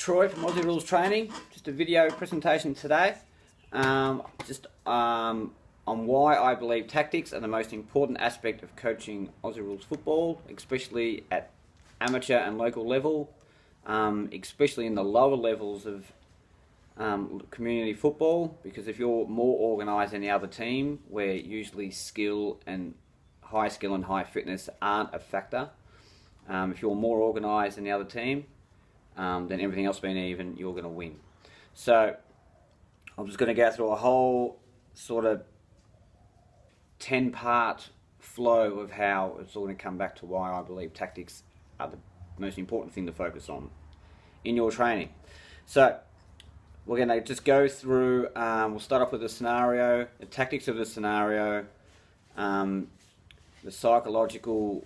Troy from Aussie Rules Training. Just a video presentation today, on why I believe tactics are the most important aspect of coaching Aussie Rules football, especially at amateur and local level, especially in the lower levels of community football, because if you're more organised than the other team, where usually skill and high fitness aren't a factor, if you're more organised than the other team, then everything else being even, you're going to win. So I'm just going to go through a whole sort of 10-part flow of how it's all going to come back to why I believe tactics are the most important thing to focus on in your training. So we're going to just go through, we'll start off with the scenario, the tactics of the scenario, the psychological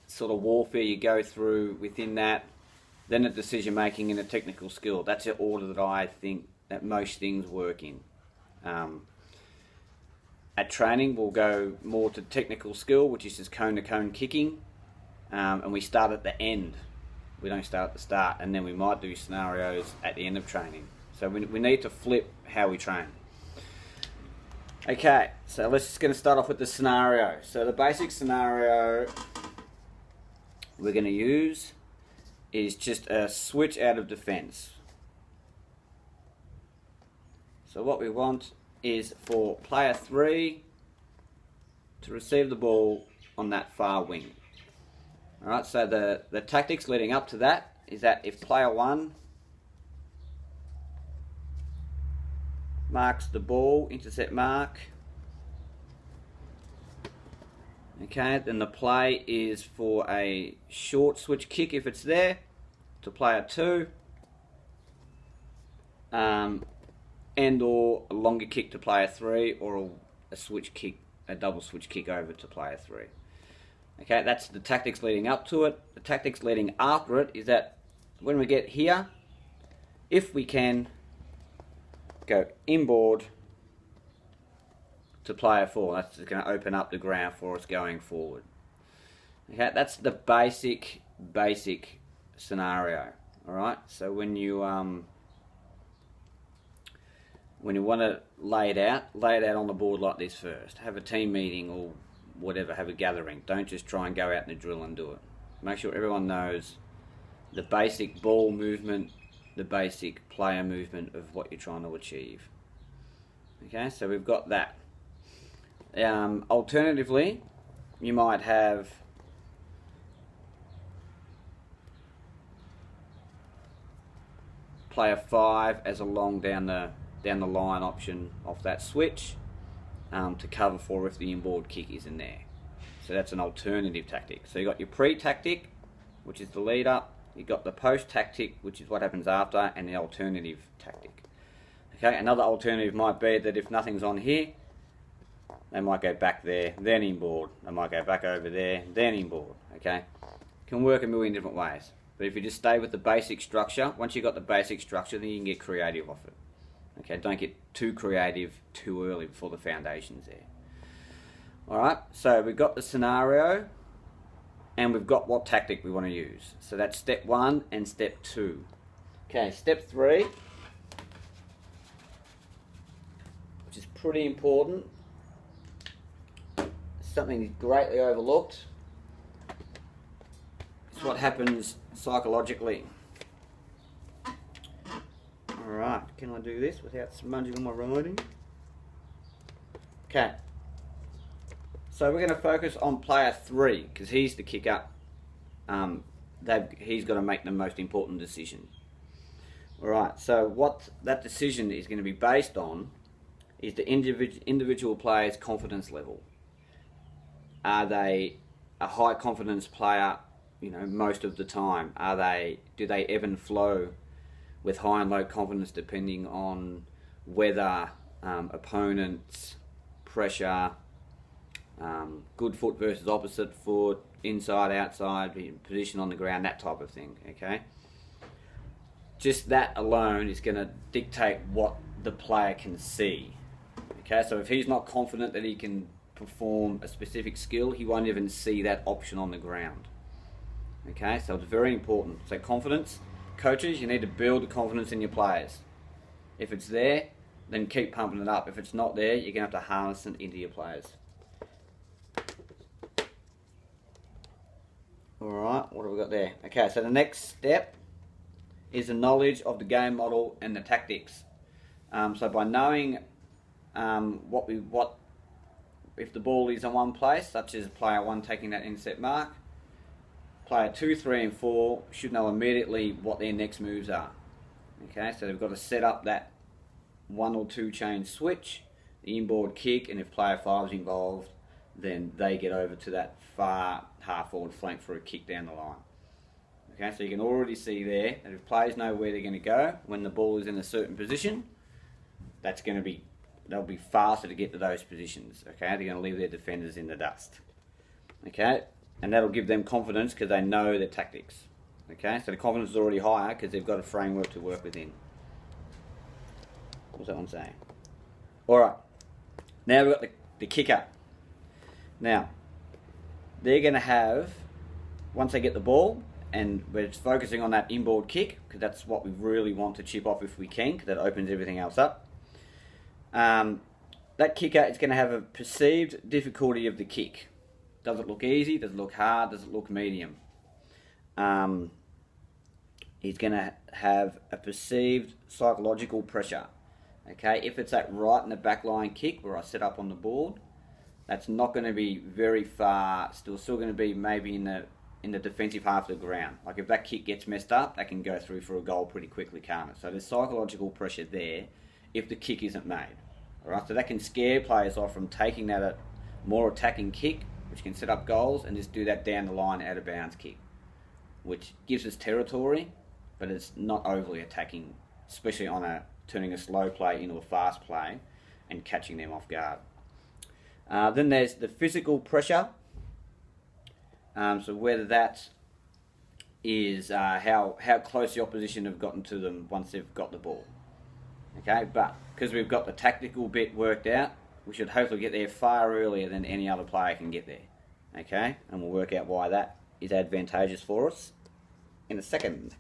sort of warfare you go through within that, then the decision making and the technical skill. That's the order that I think that most things work in. At training, we'll go more to technical skill, which is just cone-to-cone kicking, and we start at the end. We don't start at the start, and then we might do scenarios at the end of training. So we need to flip how we train. Okay, so let's just going to start off with the scenario. So the basic scenario we're going to use is just a switch out of defence. So what we want is for player 3 to receive the ball on that far wing. Alright, so the tactics leading up to that is that if player 1 marks the ball, intercept mark, okay, then the play is for a short switch kick if it's there to player 2, and or a longer kick to player 3, or a switch kick, a double switch kick over to player 3. Okay, that's the tactics leading up to it. The tactics leading after it is that when we get here, if we can go inboard to player 4, that's going to open up the ground for us going forward. Okay, that's the basic scenario. All right, so when you want to lay it out on the board like this first. Have a team meeting or whatever, have a gathering. Don't just try and go out in the drill and do it. Make sure everyone knows the basic ball movement, the basic player movement of what you're trying to achieve. Okay, so we've got that. Alternatively, you might have player 5 as a long down the line option off that switch, to cover for if the inboard kick is in there. So that's an alternative tactic. So you got your pre-tactic, which is the lead up. You got the post-tactic, which is what happens after, and the alternative tactic. Okay, another alternative might be that if nothing's on here, they might go back there, then inboard. They might go back over there, then inboard. Okay, can work a million different ways. But if you just stay with the basic structure, once you've got the basic structure, then you can get creative off it. Okay, don't get too creative too early before the foundation's there. Alright, so we've got the scenario and we've got what tactic we want to use. So that's step 1 and step 2. Okay, step 3, which is pretty important, something greatly overlooked. It's what happens psychologically. Alright, can I do this without smudging on my writing? Okay. So we're going to focus on player 3, because he's the kicker. He's got to make the most important decision. Alright, so what that decision is going to be based on is the individual player's confidence level. Are they a high confidence player, most of the time? Do they ebb and flow with high and low confidence depending on weather, opponents, pressure, good foot versus opposite foot, inside, outside, position on the ground, that type of thing, okay? Just that alone is going to dictate what the player can see, okay? So if he's not confident that he can perform a specific skill, he won't even see that option on the ground, okay? So it's very important. So confidence coaches, you need to build the confidence in your players. If it's there, then keep pumping it up. If it's not there, you're going to have to harness it into your players. Alright, what have we got there? Okay, so the next step is the knowledge of the game model and the tactics. So by knowing if the ball is in one place, such as player 1 taking that intercept mark, player 2, 3 and 4 should know immediately what their next moves are. Okay, so they've got to set up that 1 or 2 chain switch, the inboard kick, and if player 5 is involved, then they get over to that far half forward flank for a kick down the line. Okay, so you can already see there that if players know where they're going to go when the ball is in a certain position, they'll be faster to get to those positions. Okay, they're going to leave their defenders in the dust. Okay, and that'll give them confidence because they know their tactics. Okay, so the confidence is already higher because they've got a framework to work within. What's that one saying? Alright, now we've got the kicker. Now, they're going to have, once they get the ball, and we're focusing on that inboard kick, because that's what we really want to chip off if we can, because that opens everything else up. That kicker is going to have a perceived difficulty of the kick. Does it look easy? Does it look hard? Does it look medium? He's going to have a perceived psychological pressure. Okay, if it's that right in the back line kick where I set up on the board, that's not going to be very far. Still going to be maybe in the defensive half of the ground. Like if that kick gets messed up, that can go through for a goal pretty quickly, can't it? So there's psychological pressure there if the kick isn't made. All right, so that can scare players off from taking that more attacking kick, which can set up goals, and just do that down the line out of bounds kick, which gives us territory, but it's not overly attacking, especially on turning a slow play into a fast play and catching them off guard. Then there's the physical pressure. So whether that is how close the opposition have gotten to them once they've got the ball. Okay, but because we've got the tactical bit worked out, we should hopefully get there far earlier than any other player can get there. Okay, and we'll work out why that is advantageous for us in a second.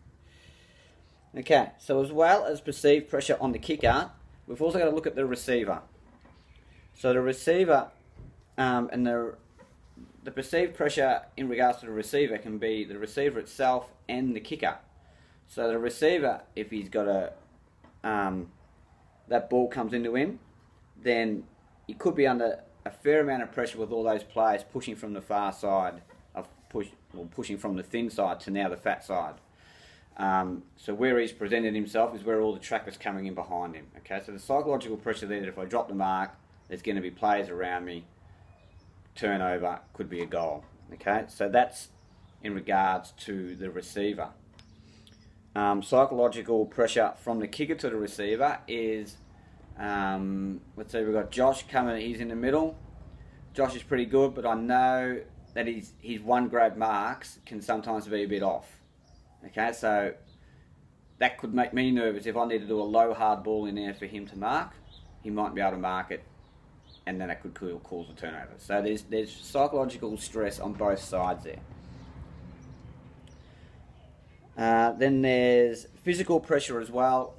Okay, so as well as perceived pressure on the kicker, we've also got to look at the receiver. So the receiver and the perceived pressure in regards to the receiver can be the receiver itself and the kicker. So the receiver, if he's got that ball comes into him, then he could be under a fair amount of pressure with all those players pushing from the far side, pushing from the thin side to now the fat side. So where he's presented himself is where all the trackers coming in behind him. Okay, so the psychological pressure there that if I drop the mark, there's going to be players around me. Turnover could be a goal. Okay, so that's in regards to the receiver. Psychological pressure from the kicker to the receiver is, let's say we've got Josh coming, he's in the middle. Josh is pretty good, but I know that his one grab marks can sometimes be a bit off. Okay, so that could make me nervous if I need to do a low hard ball in there for him to mark. He might be able to mark it, and then that could cause a turnover. So there's psychological stress on both sides there. Then there's physical pressure as well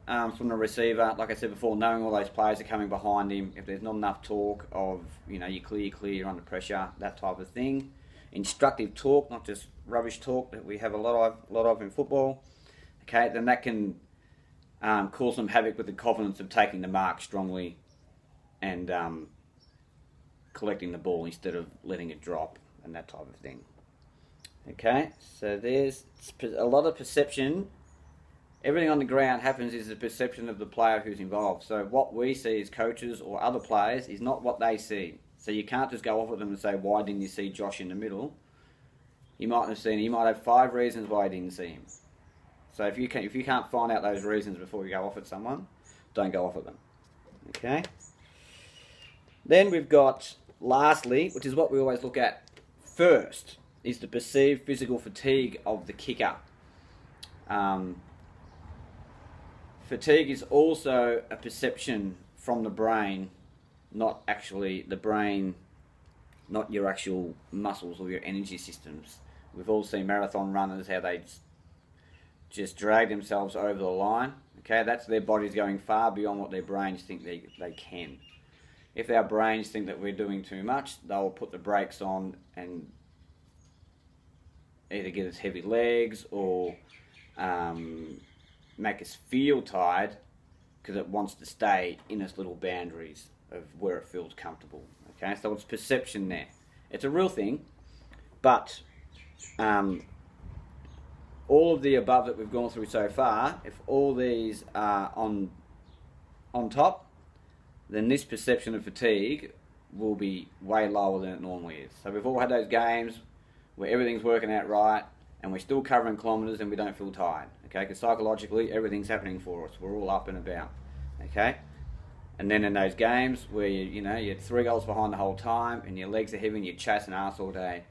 from the receiver. Like I said before, knowing all those players are coming behind him. If there's not enough talk of, you clear, you're under pressure, that type of thing. Instructive talk, not just rubbish talk that we have a lot of in football. Okay, then that can cause some havoc with the confidence of taking the mark strongly and collecting the ball instead of letting it drop and that type of thing. Okay, so there's a lot of perception. Everything on the ground happens is the perception of the player who's involved. So what we see as coaches or other players is not what they see. So you can't just go off with them and say, why didn't you see Josh in the middle? He might have 5 reasons why he didn't see him. So if you can't find out those reasons before you go off at someone, don't go off at them. Okay? Then we've got, lastly, which is what we always look at first, is the perceived physical fatigue of the kicker. Fatigue is also a perception from the brain, not actually the brain, not your actual muscles or your energy systems. We've all seen marathon runners, how they just drag themselves over the line. Okay, that's their bodies going far beyond what their brains think they can. If our brains think that we're doing too much, they'll put the brakes on and either give us heavy legs or make us feel tired because it wants to stay in its little boundaries of where it feels comfortable. Okay, so it's perception there. It's a real thing, but all of the above that we've gone through so far, if all these are on top, then this perception of fatigue will be way lower than it normally is. So we've all had those games where everything's working out right and we're still covering kilometres and we don't feel tired, okay? Because psychologically everything's happening for us. We're all up and about, okay? And then in those games where you're 3 goals behind the whole time and your legs are heavy and you're chasing ass all day,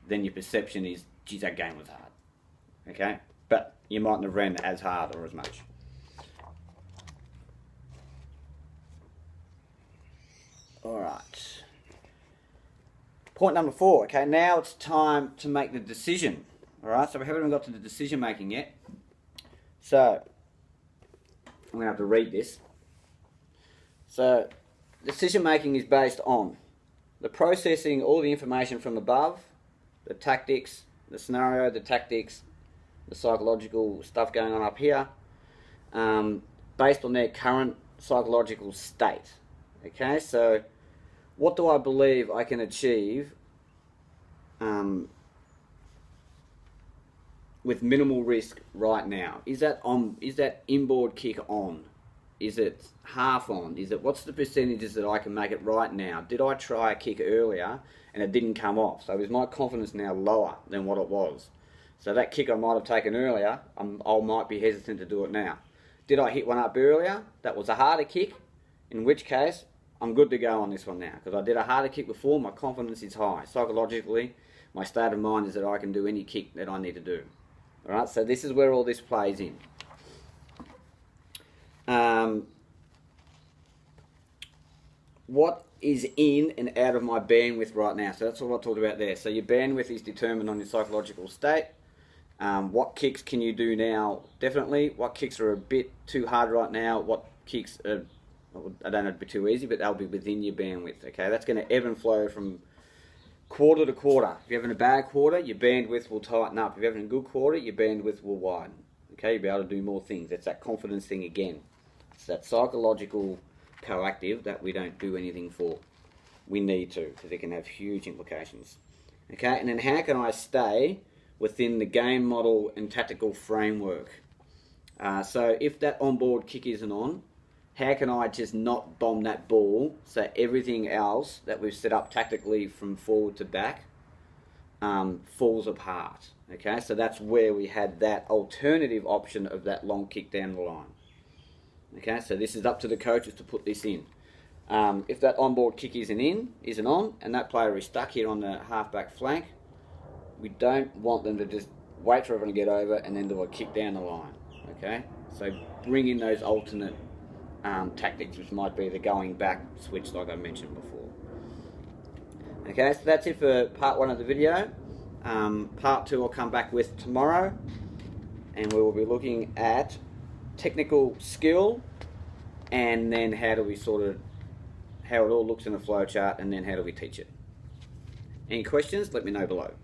then your perception is, geez, that game was hard, okay? But you mightn't have ran as hard or as much. Alright. Point number 4, okay, now it's time to make the decision. Alright, so we haven't even got to the decision making yet. So, I'm going to have to read this. So, decision making is based on the processing all the information from above, the tactics, the scenario, the tactics, the psychological stuff going on up here, based on their current psychological state. Okay, so what do I believe I can achieve with minimal risk right now? Is that inboard kick on? Is it half on? What's the percentages that I can make it right now? Did I try a kick earlier and it didn't come off? So is my confidence now lower than what it was? So that kick I might have taken earlier, I might be hesitant to do it now. Did I hit one up earlier? That was a harder kick, in which case I'm good to go on this one now, because I did a harder kick before, my confidence is high. Psychologically, my state of mind is that I can do any kick that I need to do. Alright, so this is where all this plays in. What is in and out of my bandwidth right now? So that's all I talked about there. So your bandwidth is determined on your psychological state. What kicks can you do now? Definitely. What kicks are a bit too hard right now? What kicks are, I don't know, it'd be too easy, but they'll be within your bandwidth. Okay, that's going to ebb and flow from quarter to quarter. If you're having a bad quarter, your bandwidth will tighten up. If you're having a good quarter, your bandwidth will widen. Okay, you'll be able to do more things. That's that confidence thing again. It's that psychological proactive that we don't do anything for. We need to, because it can have huge implications. Okay, and then how can I stay within the game model and tactical framework? So if that onboard kick isn't on, how can I just not bomb that ball so everything else that we've set up tactically from forward to back falls apart? Okay, so that's where we had that alternative option of that long kick down the line. Okay, so this is up to the coaches to put this in. If that onboard kick isn't on, and that player is stuck here on the half-back flank, we don't want them to just wait for everyone to get over and then do a kick down the line. Okay, so bring in those alternate tactics, which might be the going back switch like I mentioned before. Okay, so that's it for part 1 of the video. Part 2 I'll come back with tomorrow, and we will be looking at technical skill, and then how it all looks in the flowchart, and then how do we teach it. Any questions? Let me know below.